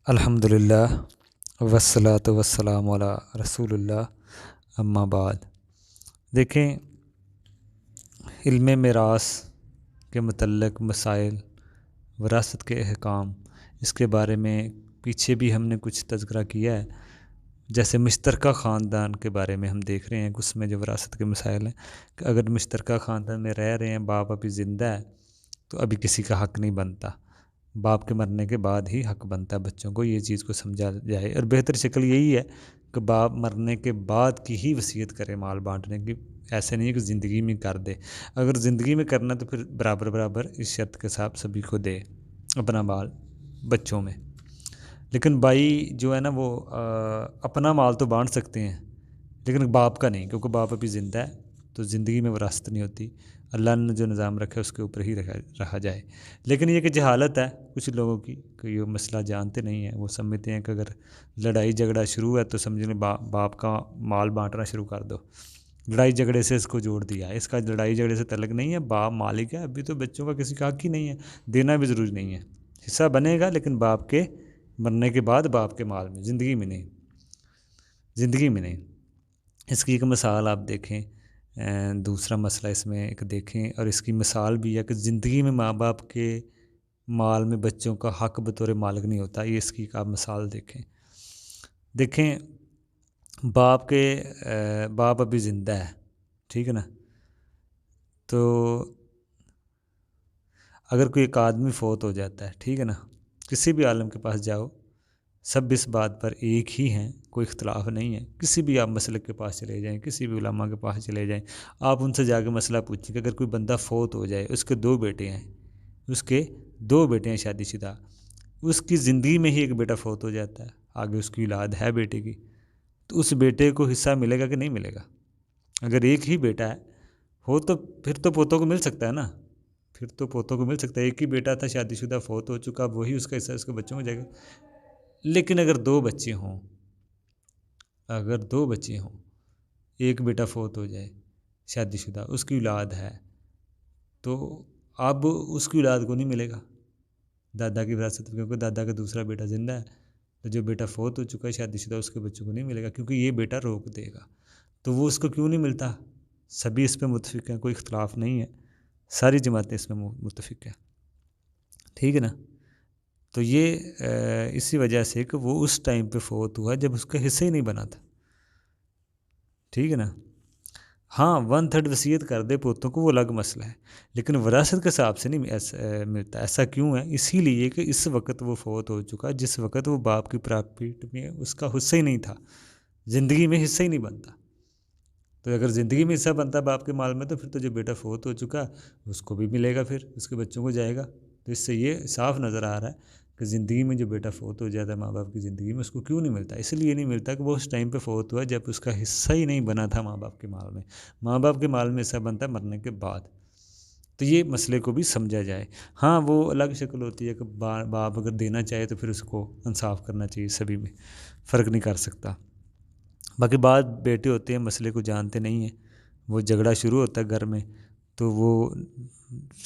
الحمدللہ والصلاۃ والسلام علی رسول اللہ اما بعد۔ دیکھیں، علم میراث کے متعلق مسائل، وراثت کے احکام، اس کے بارے میں پیچھے بھی ہم نے کچھ تذکرہ کیا ہے۔ جیسے مشترکہ خاندان کے بارے میں ہم دیکھ رہے ہیں کہ اس میں جو وراثت کے مسائل ہیں کہ اگر مشترکہ خاندان میں رہ رہے ہیں، باپ ابھی زندہ ہے تو ابھی کسی کا حق نہیں بنتا، باپ کے مرنے کے بعد ہی حق بنتا ہے بچوں کو۔ یہ چیز کو سمجھا جائے، اور بہتر شکل یہی ہے کہ باپ مرنے کے بعد کی ہی وصیت کرے مال بانٹنے کی، ایسے نہیں ہے کہ زندگی میں کر دے۔ اگر زندگی میں کرنا تو پھر برابر برابر اس شرط کے ساتھ سبھی کو دے اپنا مال بچوں میں۔ لیکن بھائی جو ہے نا وہ اپنا مال تو بانٹ سکتے ہیں لیکن باپ کا نہیں، کیونکہ باپ ابھی زندہ ہے تو زندگی میں وراثت نہیں ہوتی۔ اللہ نے جو نظام رکھا ہے اس کے اوپر ہی رہا جائے۔ لیکن یہ کہ جہالت ہے کچھ لوگوں کی کہ یہ مسئلہ جانتے نہیں ہیں، وہ سمجھتے ہیں کہ اگر لڑائی جھگڑا شروع ہے تو سمجھ لیں باپ کا مال بانٹنا شروع کر دو، لڑائی جھگڑے سے اس کو جوڑ دیا۔ اس کا لڑائی جھگڑے سے تعلق نہیں ہے، باپ مالک ہے، ابھی تو بچوں کا کسی کا حق ہی نہیں ہے، دینا بھی ضروری نہیں ہے۔ حصہ بنے گا لیکن باپ کے مرنے کے بعد باپ کے مال میں، زندگی میں نہیں، زندگی میں نہیں۔ اس کی ایک مثال آپ دیکھیں، دوسرا مسئلہ اس میں ایک دیکھیں، اور اس کی مثال بھی ہے کہ زندگی میں ماں باپ کے مال میں بچوں کا حق بطور مالک نہیں ہوتا۔ یہ اس کی ایک آپ مثال دیکھیں باپ ابھی زندہ ہے، ٹھیک ہے نا، تو اگر کوئی ایک آدمی فوت ہو جاتا ہے، ٹھیک ہے نا، کسی بھی عالم کے پاس جاؤ، سب اس بات پر ایک ہی ہیں، کوئی اختلاف نہیں ہے۔ کسی بھی آپ مسلک کے پاس چلے جائیں، کسی بھی علماء کے پاس چلے جائیں، آپ ان سے جا کے مسئلہ پوچھیں کہ اگر کوئی بندہ فوت ہو جائے، اس کے دو بیٹے ہیں شادی شدہ، اس کی زندگی میں ہی ایک بیٹا فوت ہو جاتا ہے، آگے اس کی اولاد ہے بیٹے کی، تو اس بیٹے کو حصہ ملے گا کہ نہیں ملے گا؟ اگر ایک ہی بیٹا ہے ہو تو پھر تو پوتوں کو مل سکتا ہے نا، پھر تو پوتوں کو مل سکتا ہے۔ ایک ہی بیٹا تھا شادی شدہ، فوت ہو چکا، وہی اس کا حصہ اس کے بچوں کو جائے گا۔ لیکن اگر دو بچے ہوں، ایک بیٹا فوت ہو جائے شادی شدہ، اس کی اولاد ہے، تو اب اس کی اولاد کو نہیں ملے گا دادا کی وراثت، کیونکہ دادا کا دوسرا بیٹا زندہ ہے، تو جو بیٹا فوت ہو چکا ہے شادی شدہ اس کے بچوں کو نہیں ملے گا، کیونکہ یہ بیٹا روک دے گا۔ تو وہ اس کو کیوں نہیں ملتا؟ سبھی اس پہ متفق ہیں، کوئی اختلاف نہیں ہے، ساری جماعتیں اس میں متفق ہیں، ٹھیک ہے نا۔ تو یہ اسی وجہ سے کہ وہ اس ٹائم پہ فوت ہوا جب اس کا حصہ ہی نہیں بنا تھا، ٹھیک ہے نا۔ ہاں 1/3 وصیت کر دے پوتوں کو، وہ الگ مسئلہ ہے، لیکن وراثت کے حساب سے نہیں ملتا۔ ایسا کیوں ہے؟ اسی لیے کہ اس وقت وہ فوت ہو چکا جس وقت وہ باپ کی پراپرٹی میں اس کا حصہ ہی نہیں تھا، زندگی میں حصہ ہی نہیں بنتا۔ تو اگر زندگی میں حصہ بنتا باپ کے مال میں تو پھر تو جو بیٹا فوت ہو چکا اس کو بھی ملے گا، پھر اس کے بچوں کو جائے گا۔ تو اس سے یہ صاف نظر آ رہا ہے کہ زندگی میں جو بیٹا فوت ہو جاتا ہے ماں باپ کی زندگی میں، اس کو کیوں نہیں ملتا؟ اس لیے نہیں ملتا کہ وہ اس ٹائم پہ فوت ہوا جب اس کا حصہ ہی نہیں بنا تھا ماں باپ کے مال میں۔ ماں باپ کے مال میں حصہ بنتا ہے مرنے کے بعد۔ تو یہ مسئلے کو بھی سمجھا جائے۔ ہاں وہ الگ شکل ہوتی ہے کہ باپ اگر دینا چاہے تو پھر اس کو انصاف کرنا چاہیے، سبھی میں فرق نہیں کر سکتا۔ باقی بعض بیٹے ہوتے ہیں مسئلے کو جانتے نہیں ہیں، وہ جھگڑا شروع ہوتا ہے گھر میں تو وہ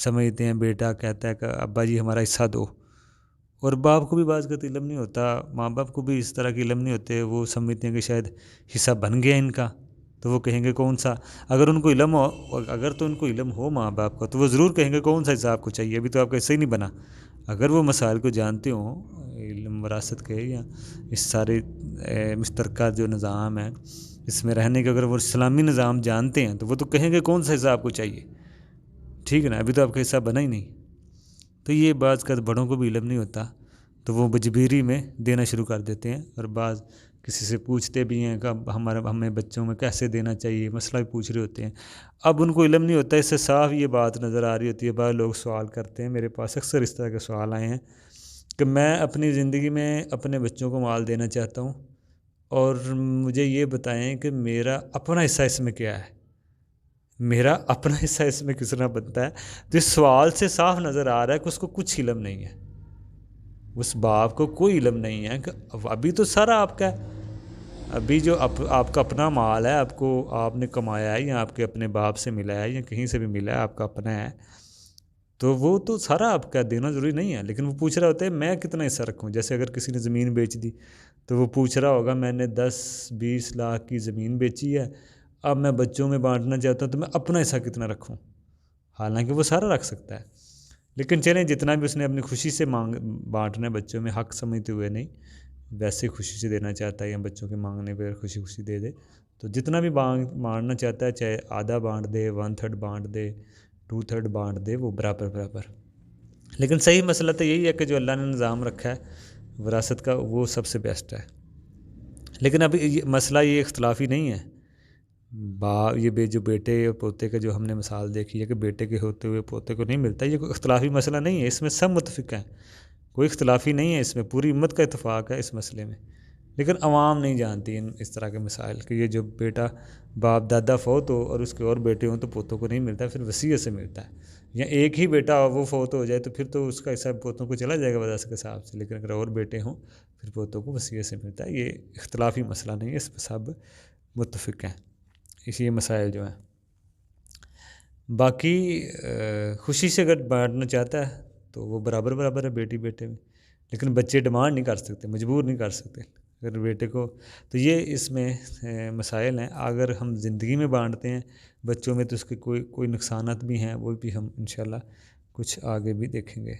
سمجھتے ہیں، بیٹا کہتا ہے کہ ابا جی ہمارا حصہ دو، اور باپ کو بھی بعض کا علم نہیں ہوتا، ماں باپ کو بھی اس طرح کے علم نہیں ہوتے، وہ سمجھتے ہیں کہ شاید حصہ بن گیا ان کا، تو وہ کہیں گے کون سا؟ اگر ان کو علم ہو، اگر تو ان کو علم ہو ماں باپ کا، تو وہ ضرور کہیں گے کون سا حصہ آپ کو چاہیے، ابھی تو آپ کا حصہ ہی نہیں بنا۔ اگر وہ مسائل کو جانتے ہوں، علم وراثت کے یا اس سارے مشترکہ جو نظام ہے اس میں رہنے کے، اگر وہ اسلامی نظام جانتے ہیں تو وہ تو کہیں گے کون سا حصہ آپ کو چاہیے، ٹھیک ہے نا، ابھی تو آپ کا حصہ بنا ہی نہیں۔ تو یہ بعض کا بڑوں کو بھی علم نہیں ہوتا تو وہ مجبوری میں دینا شروع کر دیتے ہیں، اور بعض کسی سے پوچھتے بھی ہیں کہ ہمیں بچوں میں کیسے دینا چاہیے، مسئلہ بھی پوچھ رہے ہوتے ہیں۔ اب ان کو علم نہیں ہوتا، اس سے صاف یہ بات نظر آ رہی ہوتی ہے۔ بعض لوگ سوال کرتے ہیں، میرے پاس اکثر اس طرح کے سوال آئے ہیں کہ میں اپنی زندگی میں اپنے بچوں کو مال دینا چاہتا ہوں، اور مجھے یہ بتائیں کہ میرا اپنا حصہ اس میں کیا ہے، میرا اپنا حصہ اس میں کس طرح بنتا ہے؟ تو اس سوال سے صاف نظر آ رہا ہے کہ اس کو کچھ علم نہیں ہے، اس باپ کو کوئی علم نہیں ہے کہ ابھی تو سارا آپ کا ہے، ابھی جو آپ کا اپنا مال ہے، آپ نے کمایا ہے یا آپ کے اپنے باپ سے ملا ہے یا کہیں سے بھی ملا ہے، آپ کا اپنا ہے، تو وہ تو سارا آپ کا دینا ضروری نہیں ہے، لیکن وہ پوچھ رہا ہوتا ہے میں کتنا حصہ رکھوں. جیسے اگر کسی نے زمین بیچ دی تو وہ پوچھ رہا ہوگا میں نے 10-20 لاکھ کی زمین بیچی ہے، اب میں بچوں میں بانٹنا چاہتا ہوں تو میں اپنا حصہ کتنا رکھوں. حالانکہ وہ سارا رکھ سکتا ہے، لیکن چلیں جتنا بھی اس نے اپنی خوشی سے بانٹنا ہے بچوں میں، حق سمجھتے ہوئے نہیں، ویسے خوشی سے دینا چاہتا ہے یا بچوں کے مانگنے پہ خوشی خوشی دے دے، تو جتنا بھی بانٹنا چاہتا ہے چاہے آدھا بانٹ دے، 1/3 بانٹ دے، 2/3 بانٹ دے، وہ برابر برابر. لیکن صحیح مسئلہ تو یہی ہے کہ جو اللہ نے نظام رکھا ہے وراثت کا وہ سب سے بیسٹ ہے. لیکن اب یہ مسئلہ یہ اختلافی نہیں ہے. یہ جو بیٹے اور پوتے کا جو ہم نے مثال دیکھی ہے کہ بیٹے کے ہوتے ہوئے پوتے کو نہیں ملتا، یہ کوئی اختلافی مسئلہ نہیں ہے. اس میں سب متفق ہیں، کوئی اختلافی نہیں ہے، اس میں پوری امت کا اتفاق ہے اس مسئلے میں. لیکن عوام نہیں جانتی اس طرح کے مسائل کہ یہ جو بیٹا باپ دادا فوت ہو اور اس کے اور بیٹے ہوں تو پوتوں کو نہیں ملتا، پھر وصیت سے ملتا ہے. یا ایک ہی بیٹا وہ فوت ہو جائے تو پھر تو اس کا حصہ پوتوں کو چلا جائے گا وراثت کے حساب سے، لیکن اگر اور بیٹے ہوں پھر پوتوں کو وصیت سے ملتا ہے. یہ اختلافی مسئلہ نہیں ہے، اس پہ سب متفق ہیں. یہ مسائل جو ہیں باقی خوشی سے اگر بانٹنا چاہتا ہے تو وہ برابر برابر ہے بیٹی بیٹے میں، لیکن بچے ڈیمانڈ نہیں کر سکتے، مجبور نہیں کر سکتے اگر بیٹے کو. تو یہ اس میں مسائل ہیں. اگر ہم زندگی میں بانٹتے ہیں بچوں میں تو اس کے کوئی نقصانات بھی ہیں، وہ بھی ہم انشاءاللہ کچھ آگے بھی دیکھیں گے.